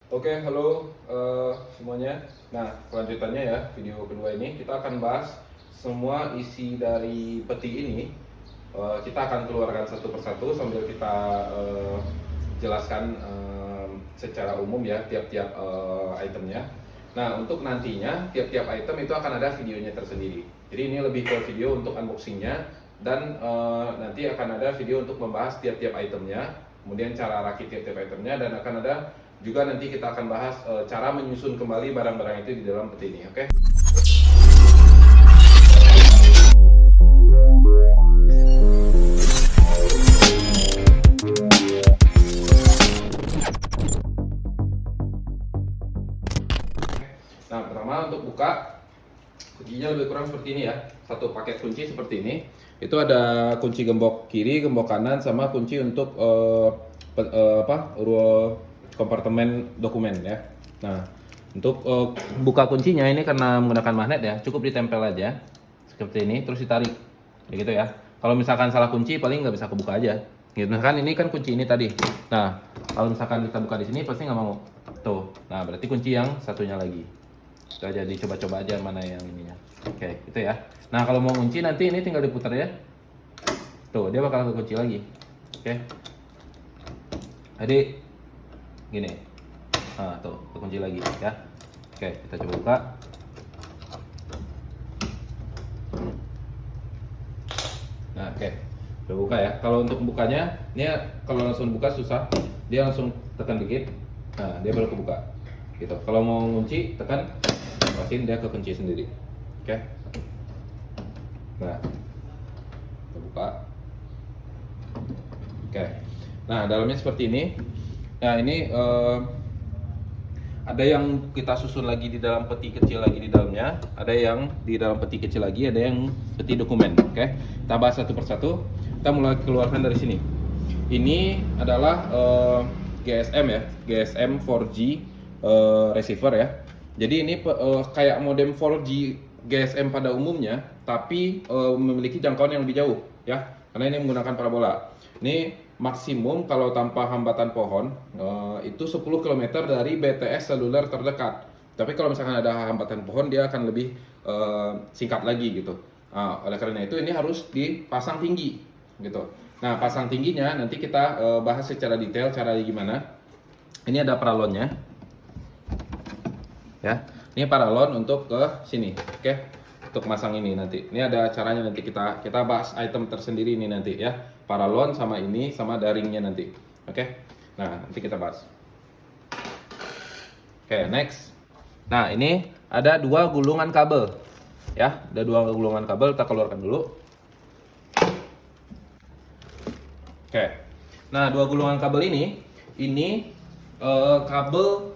Oke, halo semuanya. Nah, kelanjutannya ya, video kedua ini kita akan bahas semua isi dari peti ini. Kita akan keluarkan satu persatu sambil kita jelaskan secara umum ya tiap-tiap itemnya. Nah, untuk nantinya tiap-tiap item itu akan ada videonya tersendiri. Jadi ini lebih ke video untuk unboxingnya dan nanti akan ada video untuk membahas tiap-tiap itemnya, kemudian cara rakit tiap-tiap itemnya, dan akan ada juga nanti kita akan bahas cara menyusun kembali barang-barang itu di dalam peti ini, oke? Nah, pertama untuk buka, kuncinya lebih kurang seperti ini ya. Satu paket kunci seperti ini. Itu ada kunci gembok kiri, gembok kanan, sama kunci untuk kompartemen dokumen ya. Nah, untuk buka kuncinya ini karena menggunakan magnet ya, cukup ditempel aja seperti ini, terus ditarik, gitu ya. Kalau misalkan salah kunci paling nggak bisa kebuka aja. Gitu kan, ini kan kunci ini tadi. Nah, kalau misalkan kita buka di sini pasti nggak mau. Tuh, nah berarti kunci yang satunya lagi. Kita jadi coba-coba aja mana yang ininya. Oke, itu ya. Nah, kalau mau kunci nanti ini tinggal diputar ya. Tuh, dia bakal kekunci lagi. Oke. Jadi gini. Nah, tuh, kekunci lagi ya. Oke, kita coba buka. Nah, oke. Udah buka ya. Kalau untuk bukanya, ini ya, kalau langsung buka susah. Dia langsung tekan dikit. Nah, dia baru kebuka. Gitu. Kalau mau kunci, tekan, pastiin dia kekunci sendiri. Oke. Nah, kita buka. Oke. Nah, dalamnya seperti ini. Nah, ini ada yang kita susun lagi di dalam peti kecil lagi di dalamnya, ada yang di dalam peti kecil lagi, ada yang peti dokumen. Oke, kita bahas satu persatu. Kita mulai keluarkan dari sini. Ini adalah GSM ya, GSM 4G receiver ya. Jadi ini kayak modem 4G GSM pada umumnya, tapi memiliki jangkauan yang lebih jauh ya, karena ini menggunakan parabola. Ini maksimum kalau tanpa hambatan pohon itu 10 km dari BTS seluler terdekat. Tapi kalau misalkan ada hambatan pohon, dia akan lebih singkat lagi gitu. Nah, oleh karena itu ini harus dipasang tinggi gitu. Nah, pasang tingginya nanti kita bahas secara detail caranya gimana. Ini ada paralonnya. Ya, ini paralon untuk ke sini, oke? Untuk masang ini nanti. Ini ada caranya, nanti kita bahas item tersendiri ini nanti ya. Paralon sama ini sama daringnya nanti, oke? Nah, nanti kita bahas. Oke, next. Nah, ini ada dua gulungan kabel, ya. Ada dua gulungan kabel, kita keluarkan dulu. Oke. Nah, dua gulungan kabel ini kabel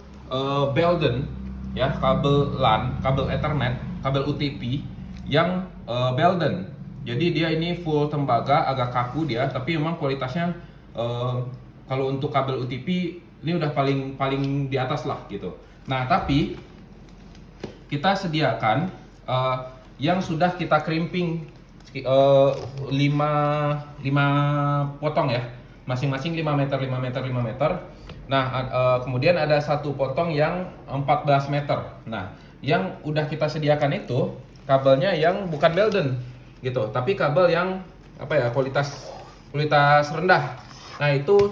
Belden. Ya, kabel LAN, kabel Ethernet, kabel UTP yang Belden. Jadi dia ini full tembaga, agak kaku dia, tapi memang kualitasnya kalau untuk kabel UTP ini udah paling di atas lah gitu. Nah, tapi kita sediakan yang sudah kita crimping 5 potong ya, masing-masing 5 meter 5 meter 5 meter. Nah, kemudian ada satu potong yang 14 meter. Nah, yang udah kita sediakan itu kabelnya yang bukan Belden gitu, tapi kabel yang apa ya, kualitas rendah. Nah, itu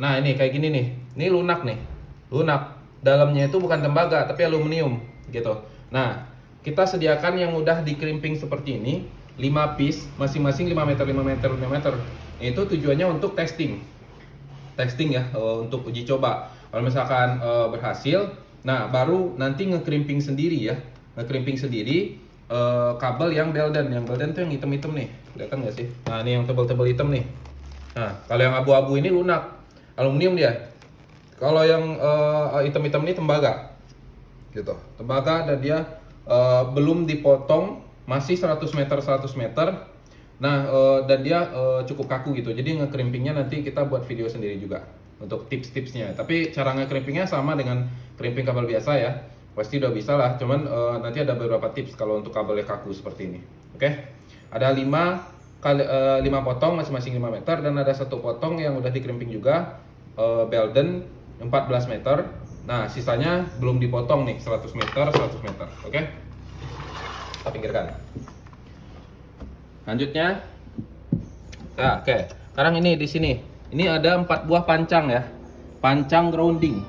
nah ini kayak gini nih. Ini lunak nih. Lunak. Dalamnya itu bukan tembaga tapi aluminium gitu. Nah, kita sediakan yang udah di crimping seperti ini, 5 piece, masing-masing 5 meter 5 meter 5 meter. Itu tujuannya untuk testing ya, untuk uji coba. Kalau misalkan berhasil, nah baru nanti ngekrimping sendiri ya, ngekrimping sendiri kabel yang Belden. Yang Belden tuh yang hitam-hitam nih, kelihatan nggak sih? Nah, ini yang tebal-tebal hitam nih. Nah, kalau yang abu-abu ini lunak, aluminium dia. Kalau yang hitam-hitam ini tembaga, gitu. Tembaga, dan dia belum dipotong, masih 100 meter 100 meter. Nah, dan dia cukup kaku gitu. Jadi ngekrimpingnya nanti kita buat video sendiri juga untuk tips-tipsnya. Tapi cara ngekrimpingnya sama dengan krimping kabel biasa ya. Pasti udah bisa lah. Cuman nanti ada beberapa tips kalau untuk kabel yang kaku seperti ini. Oke? Ada 5 potong masing-masing 5 meter, dan ada satu potong yang udah dikrimping juga Belden 14 meter. Nah, sisanya belum dipotong nih, 100 meter, 100 meter. Oke? Kita pinggirkan. Lanjutnya, nah, oke. Sekarang ini di sini, ini ada 4 buah pancang ya, pancang grounding.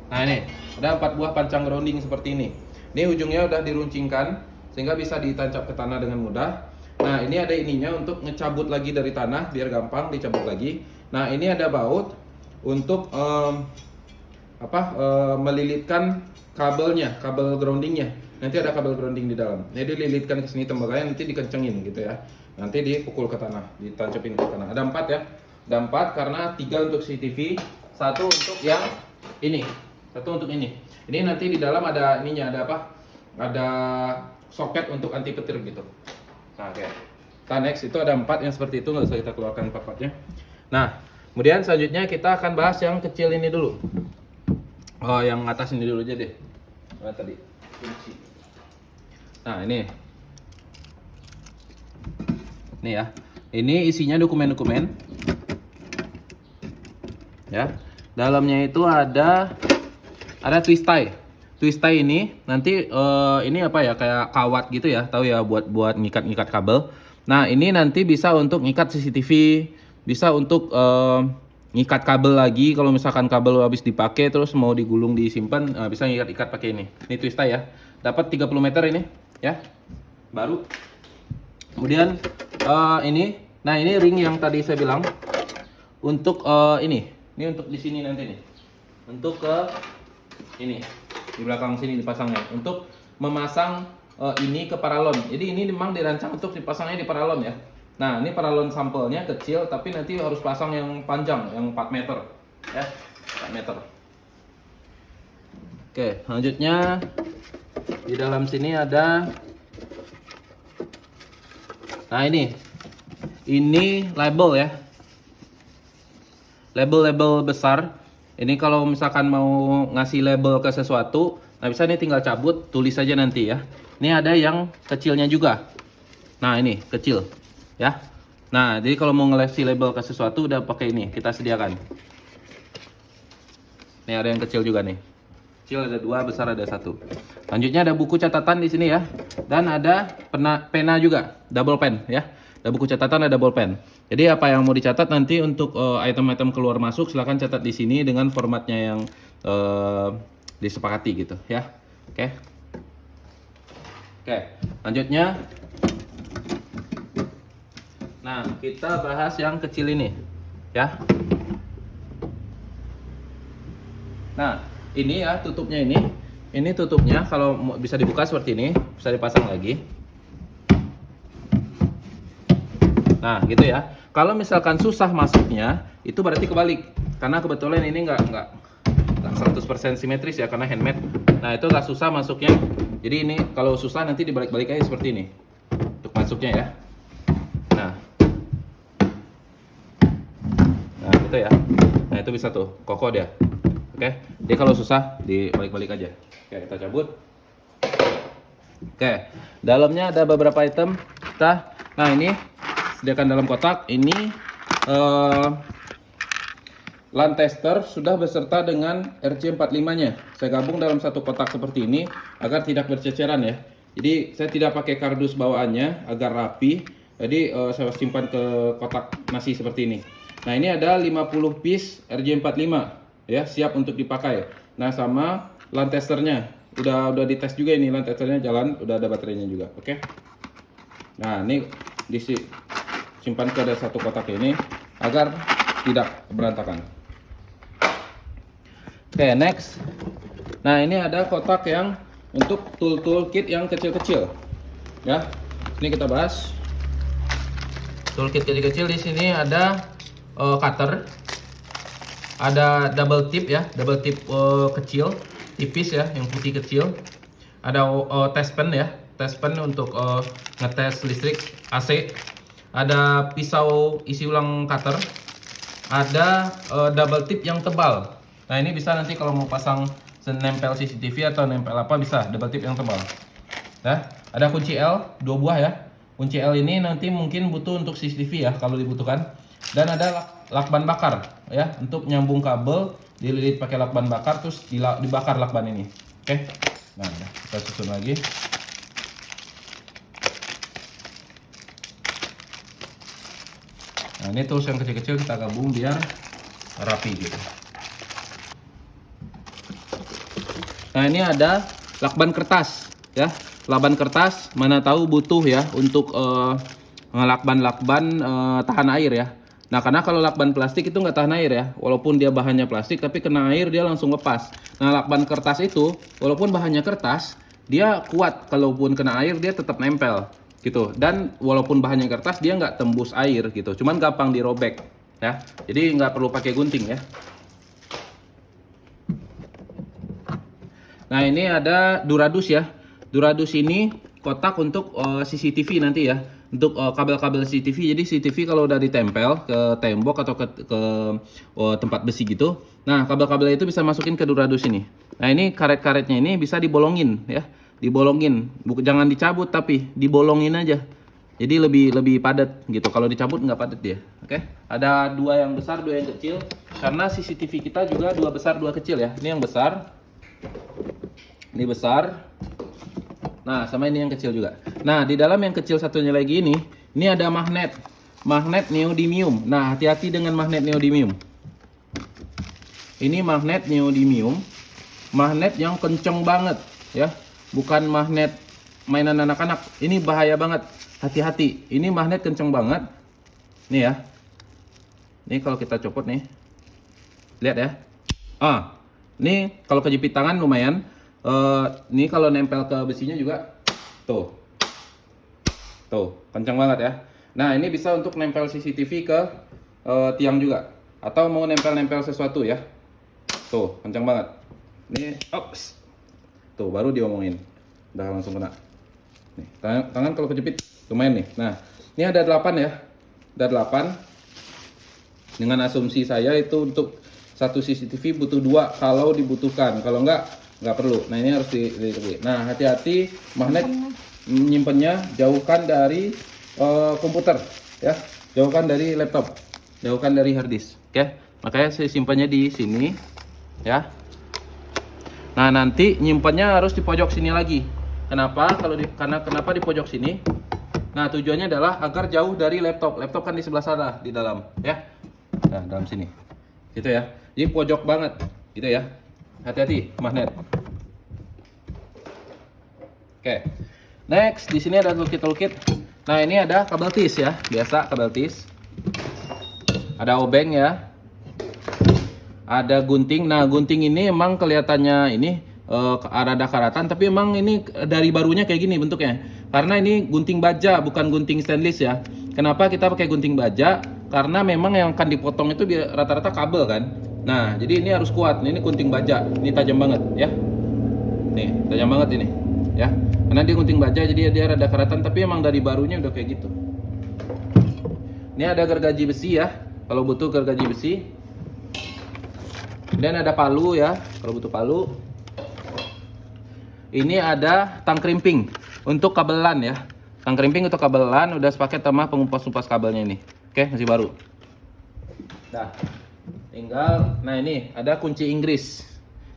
Nah ini, ada 4 buah pancang grounding seperti ini. Ini ujungnya udah diruncingkan sehingga bisa ditancap ke tanah dengan mudah. Nah ini ada ininya untuk ngecabut lagi dari tanah biar gampang dicabut lagi. Nah ini ada baut untuk melilitkan kabelnya, kabel groundingnya. Nanti ada kabel grounding di dalam. Jadi dililitkan ke sini tembakannya, nanti dikencengin gitu ya. Nanti dipukul ke tanah, ditancapin ke tanah. Ada 4 ya. Ada 4 karena 3 untuk CCTV, 1 untuk yang ini, 1 untuk ini. Ini nanti di dalam ada ininya, ada apa? Ada soket untuk anti petir gitu. Nah, oke. Nah, next itu ada 4 yang seperti itu, nggak usah kita keluarkan 4-4-nya. Nah, kemudian selanjutnya kita akan bahas yang kecil ini dulu. Oh, yang atas ini dulu aja deh. Mana tadi? Kunci. Nah, ini ya. Ini isinya dokumen-dokumen. Ya. Dalamnya itu ada twist tie. Twist tie ini nanti ini apa ya, kayak kawat gitu ya, tahu ya, buat ngikat kabel. Nah, ini nanti bisa untuk ngikat CCTV, bisa untuk ngikat kabel lagi kalau misalkan kabel habis dipakai terus mau digulung disimpan, bisa ngikat pakai ini. Ini twist tie ya. Dapat 30 meter ini ya. Baru. Kemudian ini, nah ini ring yang tadi saya bilang untuk ini untuk di sini nanti nih, untuk ke ini di belakang sini dipasangnya untuk memasang ini ke paralon. Jadi ini memang dirancang untuk dipasangnya di paralon ya. Nah ini paralon sampelnya kecil tapi nanti harus pasang yang panjang, yang 4 meter ya, 4 meter. Oke, selanjutnya di dalam sini ada, nah ini label ya, label besar. Ini kalau misalkan mau ngasih label ke sesuatu, nah bisa nih tinggal cabut, tulis saja nanti ya. Ini ada yang kecilnya juga. Nah ini kecil ya. Nah jadi kalau mau ngasih label ke sesuatu udah pakai ini, kita sediakan. Ini ada yang kecil juga nih. Kecil ada 2, besar ada 1. Selanjutnya ada buku catatan di sini ya. Dan ada pena juga, double pen ya. Ada buku catatan, ada bolpen. Jadi apa yang mau dicatat nanti untuk item-item keluar masuk silahkan catat di sini dengan formatnya yang disepakati gitu ya. Oke. Oke, lanjutnya. Nah, kita bahas yang kecil ini ya. Nah, ini ya tutupnya ini. Ini tutupnya kalau bisa dibuka seperti ini, bisa dipasang lagi. Nah gitu ya. Kalau misalkan susah masuknya, itu berarti kebalik. Karena kebetulan ini nggak 100% simetris ya, karena handmade. Nah itu nggak susah masuknya. Jadi ini kalau susah nanti dibalik-balik aja seperti ini untuk masuknya ya. Nah gitu ya. Nah itu bisa tuh, kokoh dia. Oke. Jadi kalau susah dibalik-balik aja. Oke, kita cabut. Oke. Dalamnya ada beberapa item. Nah ini sediakan dalam kotak. Ini LAN tester sudah beserta dengan RC45-nya. Saya gabung dalam satu kotak seperti ini agar tidak berceceran ya. Jadi saya tidak pakai kardus bawaannya agar rapi. Jadi saya simpan ke kotak nasi seperti ini. Nah ini ada 50 piece RJ45 ya, siap untuk dipakai. Nah sama LAN testernya udah dites juga ini, LAN testernya jalan, udah ada baterainya juga. Oke. Nah ini disimpan ke satu kotak ini agar tidak berantakan. Oke, next. Nah ini ada kotak yang untuk tool kit yang kecil-kecil ya. Ini kita bahas toolkit kecil-kecil. Di sini ada cutter, ada double tip ya, double tip kecil, tipis ya, yang putih kecil. Ada test pen ya, test pen untuk ngetes listrik AC. Ada pisau isi ulang cutter. Ada double tip yang tebal. Nah ini bisa nanti kalau mau pasang nempel CCTV atau nempel apa bisa double tip yang tebal. Nah ada kunci L 2 buah ya. Kunci L ini nanti mungkin butuh untuk CCTV ya kalau dibutuhkan. Dan ada lakban bakar ya, untuk nyambung kabel dililit pakai lakban bakar terus dibakar lakban ini. Oke. Nah, kita susun lagi. Nah, ini tools yang kecil-kecil kita gabung biar rapi gitu. Nah, ini ada lakban kertas ya. Lakban kertas mana tahu butuh ya untuk lakban-lakban tahan air ya. Nah, karena kalau lakban plastik itu nggak tahan air ya. Walaupun dia bahannya plastik tapi kena air dia langsung lepas. Nah, lakban kertas itu walaupun bahannya kertas, dia kuat, kalaupun kena air dia tetap nempel gitu. Dan walaupun bahannya kertas dia nggak tembus air gitu. Cuman gampang dirobek ya. Jadi nggak perlu pakai gunting ya. Nah, ini ada Duradus ya. Duradus ini kotak untuk CCTV nanti ya. Untuk kabel-kabel CCTV. Jadi CCTV kalau udah ditempel ke tembok atau ke tempat besi gitu. Nah, kabel-kabel itu bisa masukin ke Duradus ini. Nah, ini karet-karetnya ini bisa dibolongin ya. Dibolongin. Jangan dicabut tapi dibolongin aja. Jadi lebih padat gitu. Kalau dicabut nggak padat dia. Oke. Ada dua yang besar, dua yang kecil. Karena CCTV kita juga dua besar, dua kecil ya. Ini yang besar. Ini besar. Nah, sama ini yang kecil juga. Nah, di dalam yang kecil satunya lagi ini ada magnet. Magnet neodymium. Nah, hati-hati dengan magnet neodymium. Ini magnet neodymium. Magnet yang kenceng banget ya. Bukan magnet mainan anak-anak. Ini bahaya banget. Hati-hati. Ini magnet kenceng banget. Nih ya. Ini kalau kita copot nih. Lihat ya. Ini kalau kejepit tangan lumayan. Ini kalau nempel ke besinya juga tuh kencang banget ya. Nah, ini bisa untuk nempel CCTV ke tiang juga, atau mau nempel sesuatu ya. Tuh kencang banget. Ini tuh baru diomongin udah langsung kena nih. Tangan kalau kejepit lumayan nih. Nah, ini ada 8 ya, ada 8 dengan asumsi saya itu untuk satu CCTV butuh 2 kalau dibutuhkan, kalau nggak perlu. Nah, ini harus Nah, hati-hati magnet menyimpannya, jauhkan dari komputer ya, jauhkan dari laptop, jauhkan dari hard disk. Oke, makanya saya simpannya di sini ya. Nah, nanti nyimpannya harus di pojok sini lagi. Kenapa? Kenapa di pojok sini? Nah, tujuannya adalah agar jauh dari laptop. Laptop kan di sebelah sana di dalam ya. Nah, dalam sini gitu ya. Jadi pojok banget gitu ya. Hati-hati magnet. Oke. Next, di sini ada toolkit. Nah, ini ada kabel tis ya, biasa kabel tis. Ada obeng ya. Ada gunting. Nah, gunting ini emang kelihatannya ini rada karatan, tapi emang ini dari barunya kayak gini bentuknya. Karena ini gunting baja, bukan gunting stainless ya. Kenapa kita pakai gunting baja? Karena memang yang akan dipotong itu rata-rata kabel kan. Nah, jadi ini harus kuat. Ini gunting baja. Ini tajam banget ya. Nih, tajam banget ini. Ya. Karena dia gunting baja jadi dia rada karatan, tapi emang dari barunya udah kayak gitu. Ini ada gergaji besi ya. Kalau butuh gergaji besi. Dan ada palu ya, kalau butuh palu. Ini ada tang krimping untuk kabelan ya. Tang krimping untuk kabelan udah sepaket sama pengumpas-umpas kabelnya ini. Oke, masih baru. Nah, tinggal, nah ini ada kunci Inggris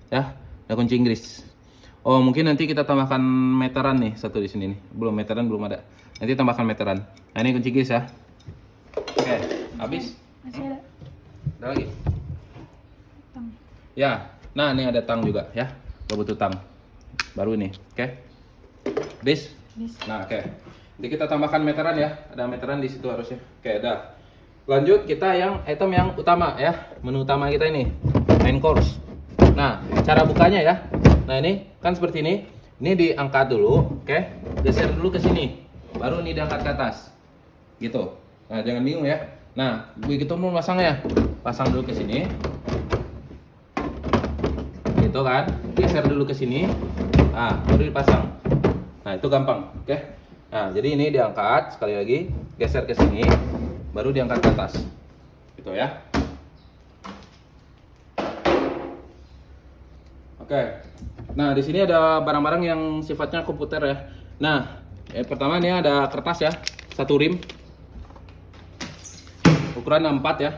ya, ada kunci Inggris. Oh, mungkin nanti kita tambahkan meteran nih satu di sini nih. Meteran belum ada. Nanti tambahkan meteran. Nah, ini kunci Inggris ya. Oke, habis? Masih ada. Ada lagi? Tang. Ya. Nah, ini ada tang juga ya. Kalau butuh tang. Baru ini. Oke. Habis? Nah, oke. Jadi kita tambahkan meteran ya. Ada meteran di situ harusnya. Oke, dah. Lanjut kita yang item yang utama ya. Menu utama kita ini. Main course. Nah, cara bukanya ya. Nah, ini kan seperti ini. Ini diangkat dulu, oke? Geser dulu ke sini. Baru ini diangkat ke atas. Gitu. Nah, jangan bingung ya. Nah, begitu mau pasangnya. Pasang dulu ke sini. Gitu kan? Geser dulu ke sini. Nah, baru dipasang. Nah, itu gampang, oke? Nah, jadi ini diangkat sekali lagi, geser ke sini, baru diangkat ke atas. Gitu ya. Oke. Nah, di sini ada barang-barang yang sifatnya komputer ya. Nah, pertama ini ada kertas ya, 1 rim. ukuran 4 ya.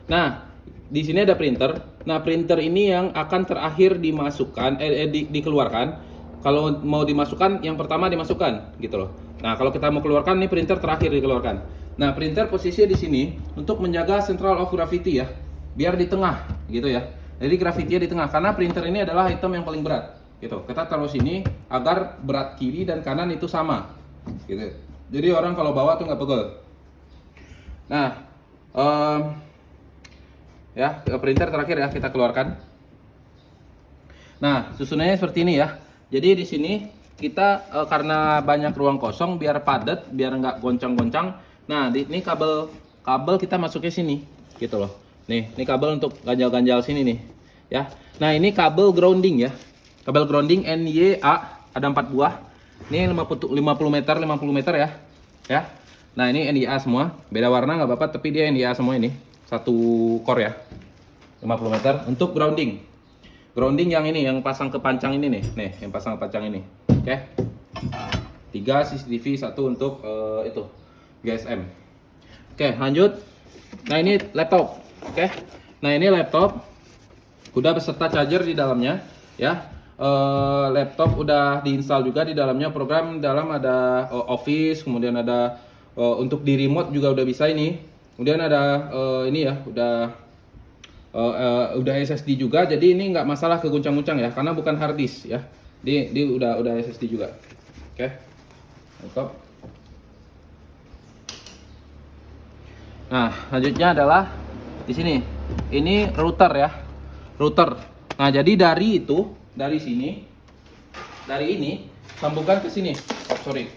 Nah, di sini ada printer. Nah, printer ini yang akan terakhir dimasukkan, dikeluarkan. Kalau mau dimasukkan, yang pertama dimasukkan, gitu loh. Nah, kalau kita mau keluarkan, ini printer terakhir dikeluarkan. Nah, printer posisinya di sini untuk menjaga central of gravity ya, biar di tengah, gitu ya. Jadi gravity-nya di tengah, karena printer ini adalah item yang paling berat, gitu. Kita taruh sini agar berat kiri dan kanan itu sama, gitu. Jadi orang kalau bawa tuh nggak pegel. Nah, ya printer terakhir ya kita keluarkan. Nah, susunannya seperti ini ya. Jadi di sini kita karena banyak ruang kosong biar padat, biar nggak goncang-goncang. Nah, ini kabel kita masuknya sini, gitu loh. Nih, ini kabel untuk ganjal-ganjal sini nih, ya. Nah, ini kabel grounding ya. Kabel grounding NYA ada 4 buah. Ini 50 meter, 50 meter ya. Ya. Nah, ini NYA semua. Beda warna nggak apa-apa, tapi dia NYA semua ini. Satu core ya. 50 meter untuk grounding. Grounding yang ini, yang pasang ke pancang ini nih. Nih, yang pasang ke pancang ini. Oke. 3 CCTV, 1 untuk itu GSM. Oke, lanjut. Nah, ini laptop. Oke. Nah, ini laptop udah beserta charger di dalamnya ya. Laptop udah diinstal juga di dalamnya, program dalam ada Office, kemudian ada untuk di remote juga udah bisa ini. Kemudian ada ini ya, udah SSD juga, jadi ini nggak masalah keguncang-guncang ya, karena bukan hard disk ya. Dia udah SSD juga. Oke. Laptop. Nah, selanjutnya adalah di sini. Ini router ya. Router. Nah, jadi dari sini, dari ini sambungkan ke sini. Oh, sorry.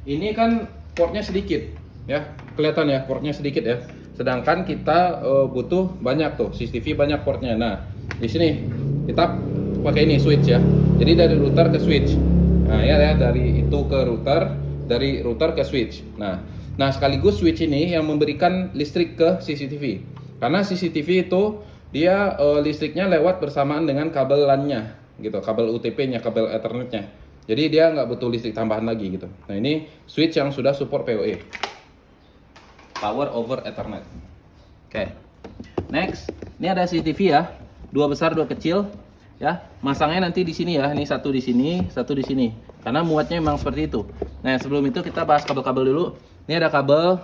Ini kan portnya sedikit ya. Kelihatan ya, portnya sedikit ya. Sedangkan kita butuh banyak tuh, CCTV banyak portnya. Nah, di sini kita pakai ini switch ya. Jadi dari router ke switch. Nah, ya dari itu ke router, dari router ke switch. Nah, sekaligus switch ini yang memberikan listrik ke CCTV. Karena CCTV itu dia listriknya lewat bersamaan dengan kabel LAN-nya gitu, kabel UTP-nya, kabel Ethernet-nya. Jadi dia nggak butuh listrik tambahan lagi gitu. Nah, ini switch yang sudah support PoE. Power over Ethernet. Oke. Next, ini ada CCTV ya. 2 besar, 2 kecil. Ya, masangnya nanti di sini ya. Ini satu di sini, satu di sini. Karena muatnya memang seperti itu. Nah, sebelum itu kita bahas kabel-kabel dulu. Ini ada kabel.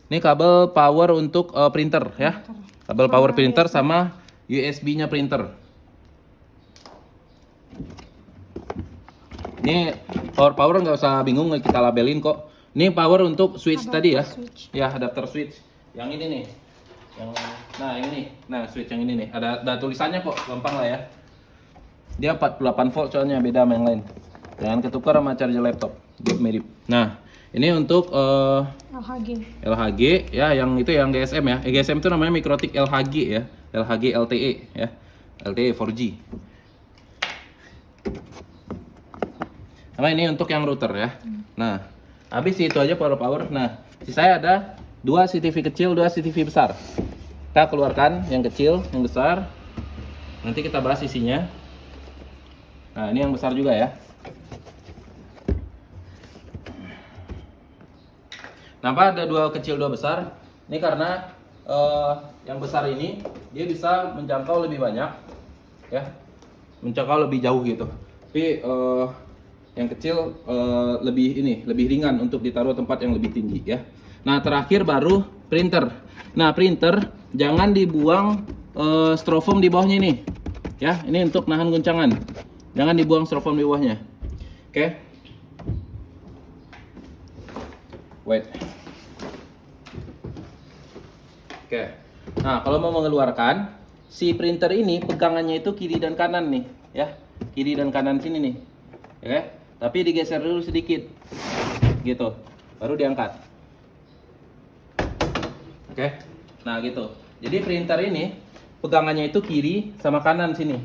Ini kabel power untuk printer ya. Kabel power printer sama USB-nya printer. Ini power nggak usah bingung, kita labelin kok. Ini power untuk switch tadi ya. Switch. Ya, adapter switch. Yang ini nih. Nah, yang ini. Nah, switch yang ini nih. Ada tulisannya kok, gampang lah ya. Dia 48 volt soalnya, beda sama yang lain. Jangan ketukar sama charger laptop. Dia mirip. Nah, ini untuk LHG ya, yang itu yang GSM ya. GSM itu namanya Mikrotik LHG ya. LHG LTE ya. LTE 4G. Sama ini untuk yang router ya. Nah, habis itu aja power. Nah, sisanya ada 2 CCTV kecil, 2 CCTV besar. Kita keluarkan yang kecil, yang besar. Nanti kita bahas isinya. Nah, ini yang besar juga ya. Kenapa ada 2 kecil 2 besar? Ini karena yang besar ini dia bisa menjangkau lebih banyak ya. Menjangkau lebih jauh gitu. Tapi yang kecil lebih ringan untuk ditaruh tempat yang lebih tinggi ya. Nah, terakhir baru printer. Nah, printer jangan dibuang styrofoam di bawahnya ini. Ya, ini untuk nahan guncangan. Jangan dibuang styrofoam di bawahnya. Oke. Wait. Oke. Nah, kalau mau mengeluarkan si printer ini pegangannya itu kiri dan kanan nih, ya. Kiri dan kanan sini nih. Oke. Tapi digeser dulu sedikit. Gitu. Baru diangkat. Oke. Nah, gitu. Jadi printer ini pegangannya itu kiri sama kanan sini.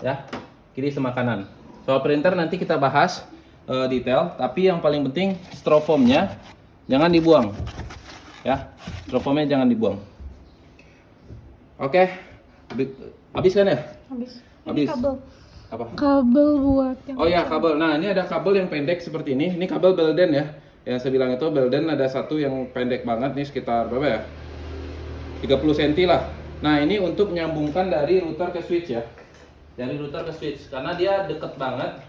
Ya. Kiri sama kanan. Soal printer nanti kita bahas detail, tapi yang paling penting styrofoamnya jangan dibuang. Ya. Styrofoamnya jangan dibuang. Oke. Habis kan ya? Habis. Habis. Ini kabel. Apa? Kabel buat yang Oh ya, kabel. Nah, ini ada kabel yang pendek seperti ini. Ini kabel Belden ya. Yang saya bilang itu Belden ada satu yang pendek banget nih, sekitar berapa ya? 30 cm lah. Nah, ini untuk menyambungkan dari router ke switch ya. Dari router ke switch, karena dia deket banget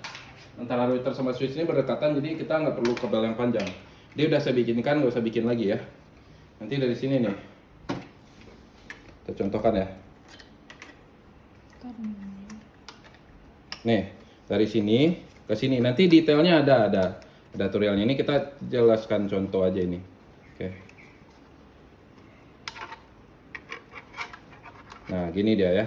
antara router sama switch ini berdekatan, jadi kita nggak perlu kabel yang panjang. Dia udah saya bikinkan, nggak usah bikin lagi ya. Nanti dari sini nih, kita contohkan ya. Nih, dari sini ke sini. Nanti detailnya ada tutorialnya. Ini kita jelaskan contoh aja ini. Oke. Nah, gini dia ya.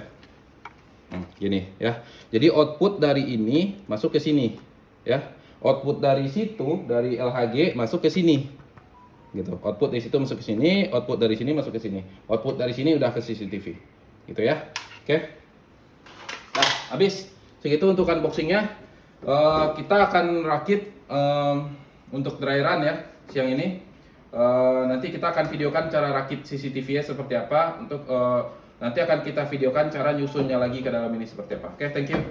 Gini ya. Jadi output dari ini masuk ke sini, ya. Output dari situ, dari LHG masuk ke sini. Gitu. Output dari situ masuk ke sini, output dari sini masuk ke sini. Output dari sini udah ke CCTV. Gitu ya. Oke. Nah, habis segitu untuk unboxingnya. Kita akan rakit untuk dry run ya siang ini. Nanti kita akan videokan cara rakit CCTV-nya seperti apa. Untuk nanti akan kita videokan cara nyusunnya lagi ke dalam ini seperti apa. Oke, thank you.